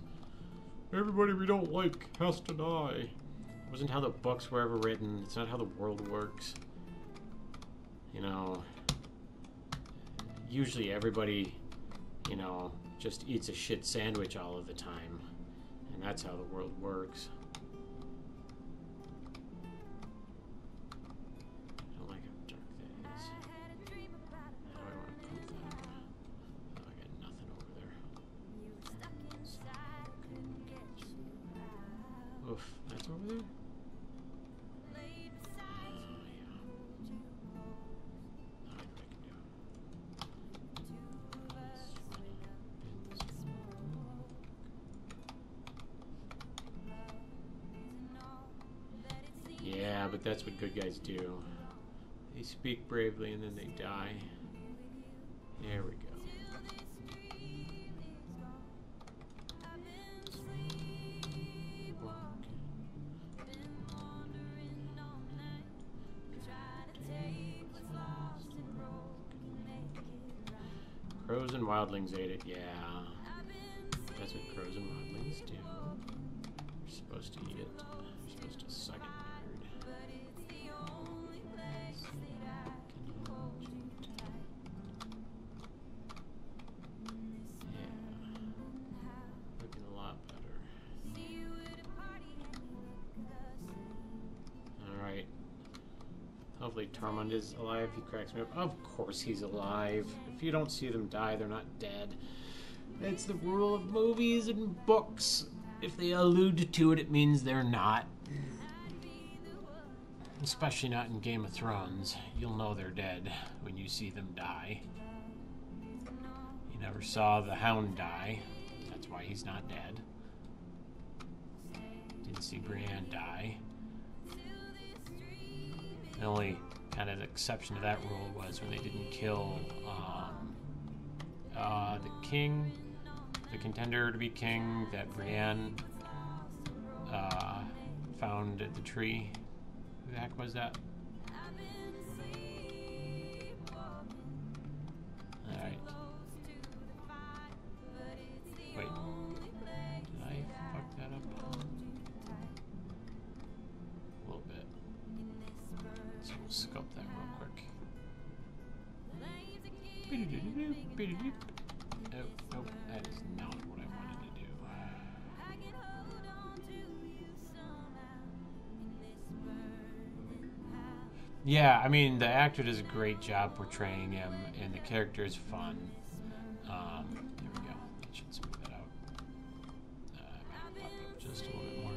Everybody we don't like has to die. It wasn't how the books were ever written. It's not how the world works. You know, usually everybody, you know, just eats a shit sandwich all of the time. And that's how the world works. I don't like how dark that is. How do I want to pump that up? Oh, I got nothing over there. Oof, that's over there? Yeah, but that's what good guys do. They speak bravely and then they die. There we go. Crows and wildlings ate it, yeah. That's what crows and wildlings do. You're supposed to eat it. You're supposed to suck it, nerd. Yeah. Looking a lot better. Alright. Hopefully Tormund is alive. He cracks me up. Of course he's alive. If you don't see them die, they're not dead. That's the rule of movies and books. If they allude to it, it means they're not. Especially not in Game of Thrones. You'll know they're dead when you see them die. You never saw the Hound die. That's why he's not dead. Didn't see Brienne die. The only kind of exception to that rule was when they didn't kill the king, the contender to be king that Brienne found at the tree. Who the heck was that? Alright. Wait. Did I fuck that up? A little bit. So we'll scope that real quick. Oh, nope, that is not what I wanted to do. Yeah, I mean, the actor does a great job portraying him, and the character is fun. There we go. That should smooth that out. Pop it up just a little bit more.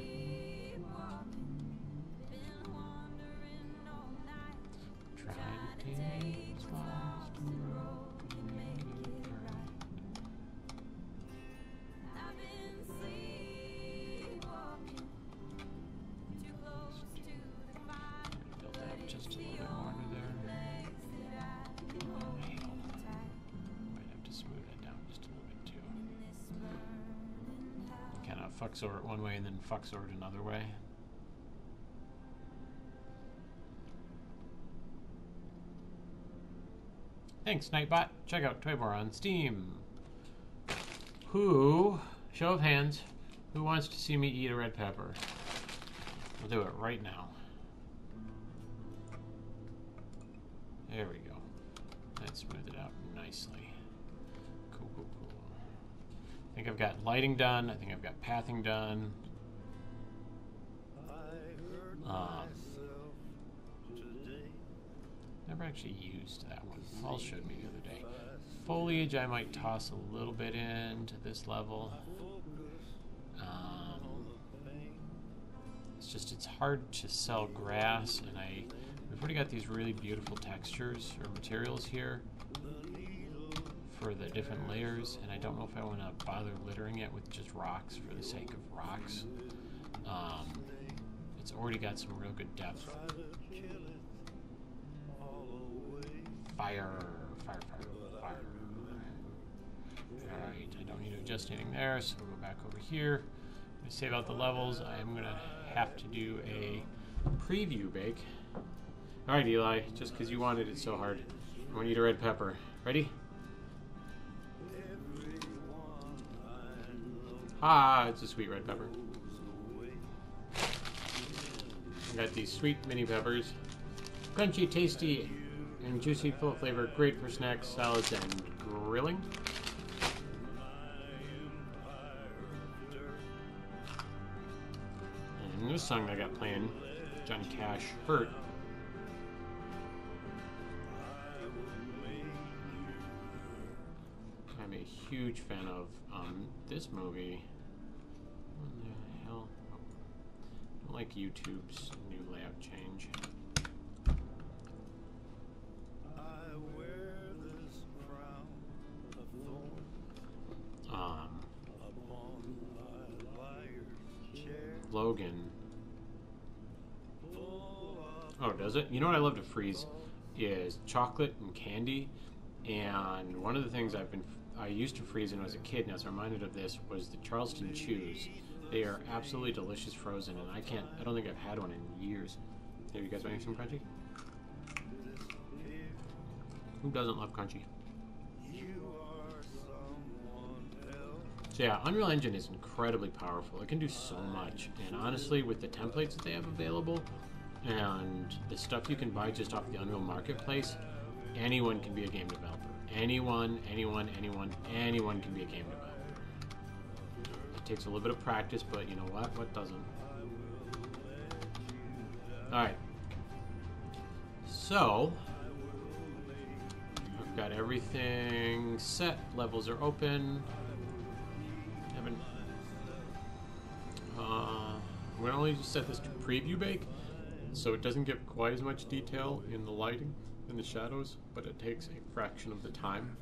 Try to take what's lost and broken, make it right. Build that up just a little bit more to there. Oh, hell. Might have to smooth that down just a little bit too. You cannot fucks over it one way and then fucks over it another way. Thanks, Nightbot. Check out Toybar on Steam. Show of hands, who wants to see me eat a red pepper? We'll do it right now. There we go. That smoothed it out nicely. Cool, cool, cool. I think I've got lighting done. I think I've got pathing done. Never actually used that one. Paul showed me the other day. Foliage I might toss a little bit into this level. It's just, it's hard to sell grass, and we've already got these really beautiful textures or materials here for the different layers, and I don't know if I want to bother littering it with just rocks for the sake of rocks. It's already got some real good depth. Fire, fire, fire, fire. Alright, I don't need to adjust anything there, so we'll go back over here. I'm going to save out the levels. I'm going to have to do a preview bake. Alright, Eli, just because you wanted it so hard. I want you to red pepper. Ready? Ah, it's a sweet red pepper. I got these sweet mini peppers. Crunchy, tasty, and juicy, full of flavor. Great for snacks, salads, and grilling. And this song I got playing, Johnny Cash, Hurt. I'm a huge fan of this movie. What the hell? I don't like YouTube's new layout change. Logan. Oh, does it? You know what I love to freeze is chocolate and candy. And one of the things I used to freeze when I was a kid, and I was reminded of this, was the Charleston Chews. They are absolutely delicious frozen, and I don't think I've had one in years. Hey, you guys want some crunchy? Who doesn't love crunchy? So yeah, Unreal Engine is incredibly powerful. It can do so much, and honestly, with the templates that they have available and the stuff you can buy just off the Unreal Marketplace, anyone can be a game developer. Anyone can be a game developer. It takes a little bit of practice, but you know what? What doesn't? Alright. So, I've got everything set. Levels are open. I'm going to only set this to preview bake, so it doesn't give quite as much detail in the lighting and the shadows, but it takes a fraction of the time.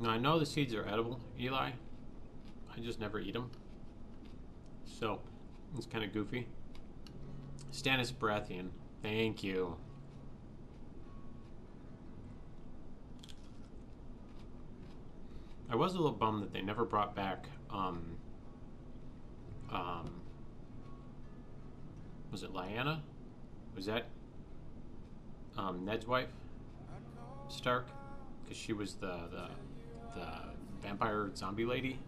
Now I know the seeds are edible, Eli. I just never eat them. So, it's kind of goofy. Stannis Baratheon, thank you. I was a little bummed that they never brought back, was it Lyanna? Was that, Ned's wife? Stark? Because she was the vampire zombie lady.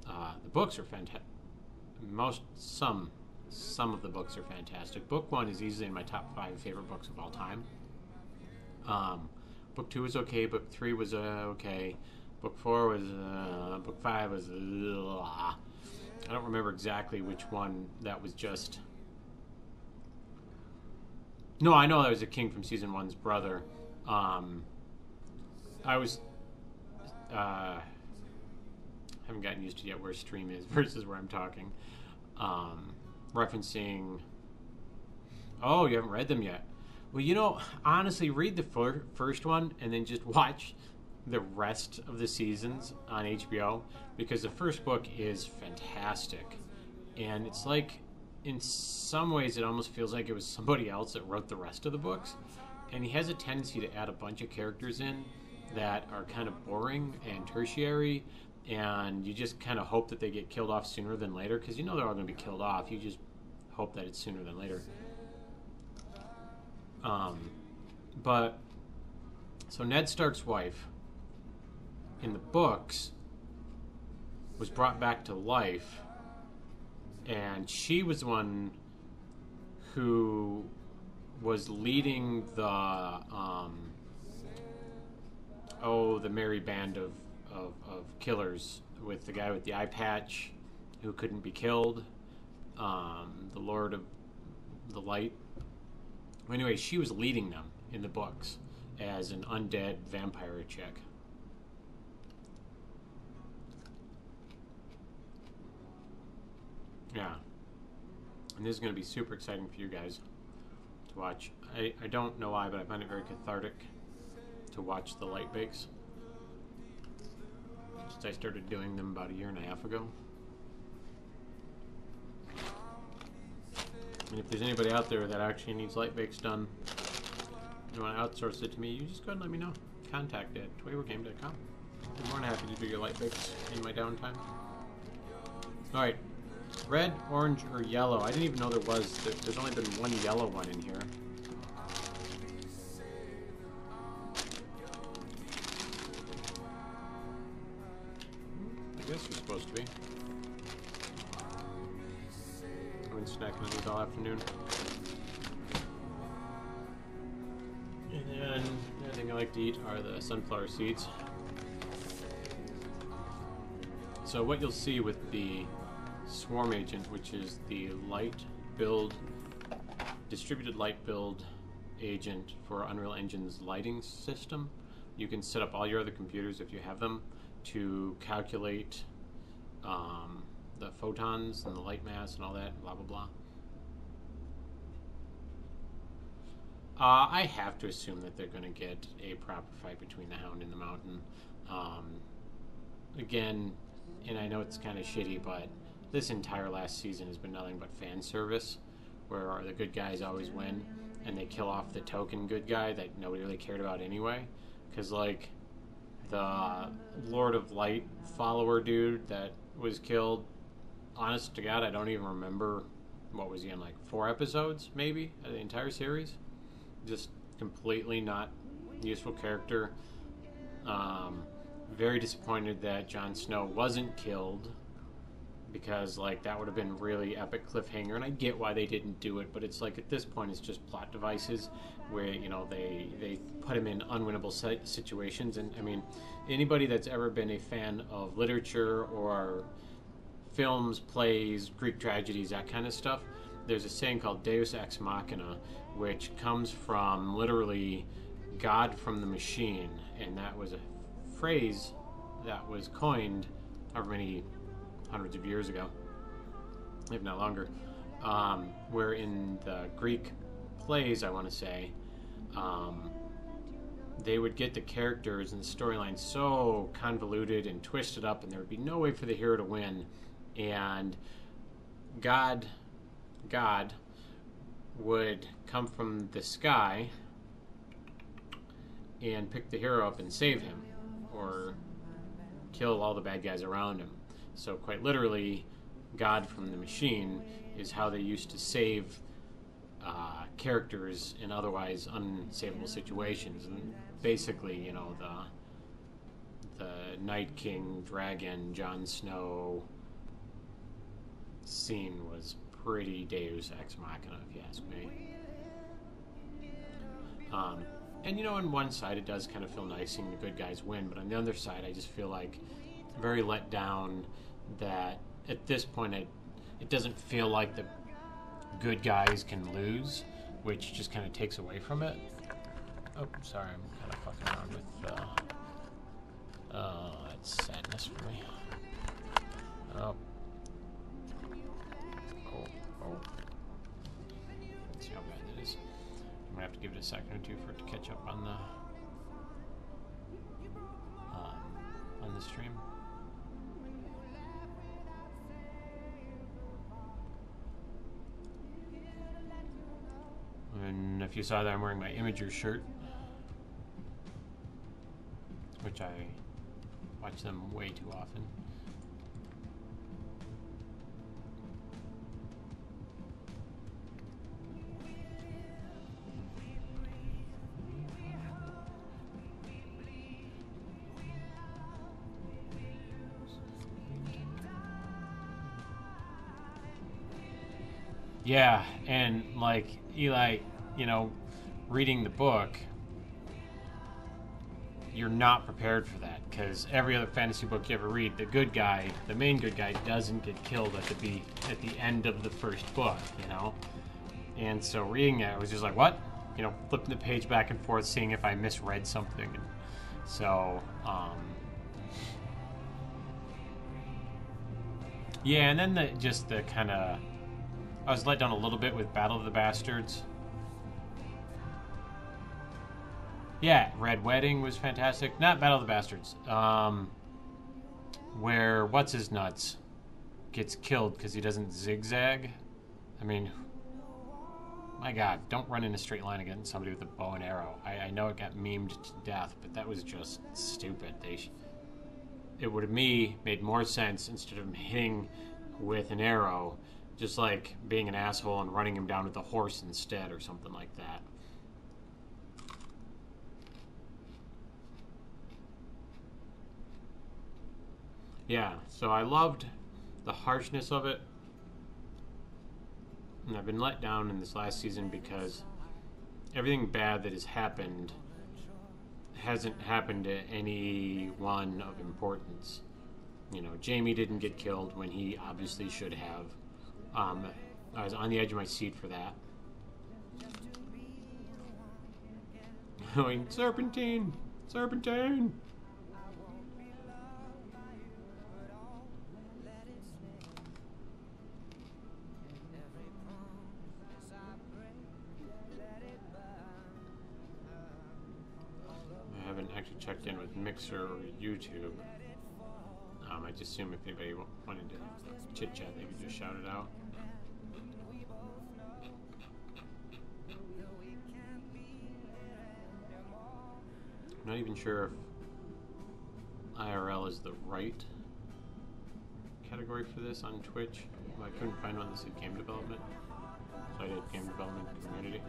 The books are fantastic. Some of the books are fantastic. Book 1 is easily in my top 5 favorite books of all time. Book 2 was okay. Book 3 was okay. Book 4 was, Book 5 was, I don't remember exactly which one that was just. No, I know that was the king from season 1's brother. I was, haven't gotten used to yet where stream is versus where I'm talking. Referencing, oh, you haven't read them yet. Well, you know, honestly, read the first one and then just watch the rest of the seasons on HBO, because the first book is fantastic, and it's like, in some ways it almost feels like it was somebody else that wrote the rest of the books, and he has a tendency to add a bunch of characters in that are kind of boring and tertiary, and you just kind of hope that they get killed off sooner than later, because you know they're all going to be killed off. You just hope that it's sooner than later. But so Ned Stark's wife in the books was brought back to life, and she was the one who was leading the the merry band of killers, with the guy with the eye patch who couldn't be killed, the Lord of the Light. Anyway, she was leading them in the books as an undead vampire chick. Yeah. And this is going to be super exciting for you guys. to watch. I don't know why, but I find it very cathartic to watch the light bakes. Just I started doing them about 1.5 years ago. And if there's anybody out there that actually needs light bakes done, you want to outsource it to me, you just go ahead and let me know. Contact at toywargame.com. I'm more than happy to do your light bakes in my downtime. Alright. Red, orange, or yellow. I didn't even know there's only been one yellow one in here. I guess you're supposed to be. I've been snacking on these all afternoon. And then the other thing I like to eat are the sunflower seeds. So what you'll see with the Swarm Agent, which is the light build, distributed light build agent for Unreal Engine's lighting system, you can set up all your other computers, if you have them, to calculate the photons and the light mass and all that, blah, blah, blah. I have to assume that they're going to get a proper fight between the Hound and the Mountain. Again, and I know it's kind of shitty, but this entire last season has been nothing but fan service, where the good guys always win, and they kill off the token good guy that nobody really cared about anyway. Because, like, the Lord of Light follower dude that was killed, honest to God, I don't even remember, what was he in, like 4 episodes, maybe, of the entire series? Just completely not useful character. Very disappointed that Jon Snow wasn't killed, because like that would have been really epic cliffhanger, and I get why they didn't do it, but it's like at this point it's just plot devices where, you know, they put him in unwinnable situations. And I mean, anybody that's ever been a fan of literature or films, plays, Greek tragedies, that kind of stuff, there's a saying called Deus Ex Machina, which comes from literally God from the machine, and that was a phrase that was coined however many hundreds of years ago, if not longer, where in the Greek plays, I want to say, they would get the characters and the storyline so convoluted and twisted up, and there would be no way for the hero to win, and God would come from the sky and pick the hero up and save him, or kill all the bad guys around him. So quite literally, God from the machine is how they used to save characters in otherwise unsavable situations. And basically, you know, the Night King, Dragon, Jon Snow scene was pretty Deus Ex Machina, if you ask me. And, you know, on one side it does kind of feel nice seeing the good guys win, but on the other side I just feel like very let down that at this point it doesn't feel like the good guys can lose, which just kind of takes away from it. Oh, sorry, I'm kind of fucking around with, that's sadness for me. Oh. Let's see how bad that is. I'm gonna have to give it a second or two for it to catch up on the stream. And if you saw that, I'm wearing my Imager shirt, which I watch them way too often. Yeah, and like Eli, you know, reading the book, you're not prepared for that, because every other fantasy book you ever read, the good guy, the main good guy, doesn't get killed at the end of the first book, you know. And so reading it, I was just like, what? You know, flipping the page back and forth, seeing if I misread something. And so, yeah, and then the kind of, I was let down a little bit with Battle of the Bastards, Yeah, Red Wedding was fantastic. Not Battle of the Bastards. Where what's his nuts gets killed because he doesn't zigzag. I mean, my God, don't run in a straight line against somebody with a bow and arrow. I know it got memed to death, but that was just stupid. It would have made more sense instead of him hitting with an arrow, just like being an asshole and running him down with a horse instead or something like that. Yeah, so I loved the harshness of it. And I've been let down in this last season because everything bad that has happened hasn't happened to anyone of importance. You know, Jamie didn't get killed when he obviously should have. I was on the edge of my seat for that. Going, Serpentine! Serpentine! I haven't actually checked in with Mixer or YouTube. I just assume if anybody wanted to chit chat, they could just shout it out. I'm not even sure if IRL is the right category for this on Twitch. Well, I couldn't find one that said game development, so I did game development community.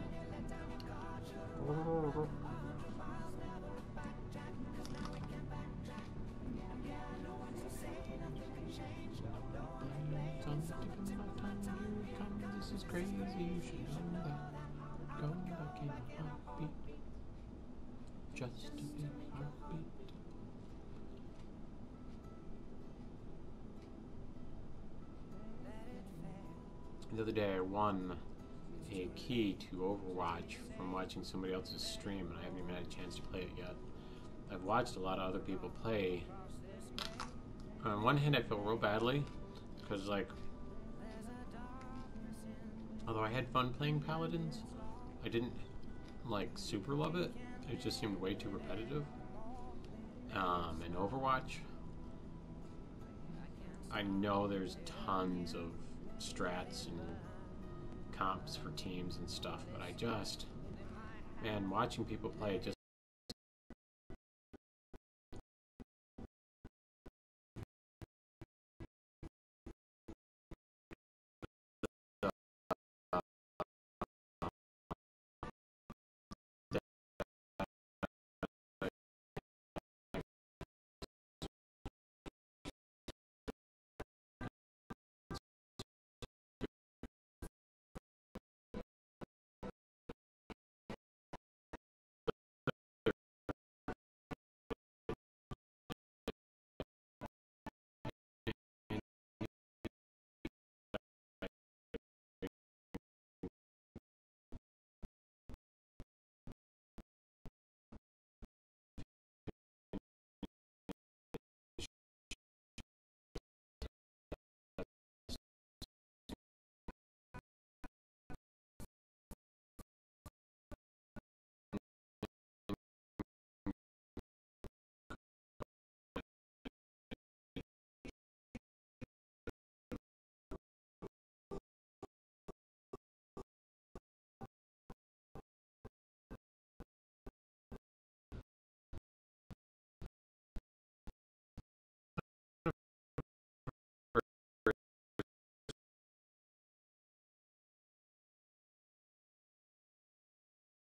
This is crazy, you should know that. Go back in a heartbeat. Just a big heartbeat. The other day I won a key to Overwatch from watching somebody else's stream, and I haven't even had a chance to play it yet. I've watched a lot of other people play. On one hand, I feel real badly because, like, although I had fun playing Paladins, I didn't, like, super love it. It just seemed way too repetitive. In Overwatch, I know there's tons of strats and comps for teams and stuff, but man, watching people play, it just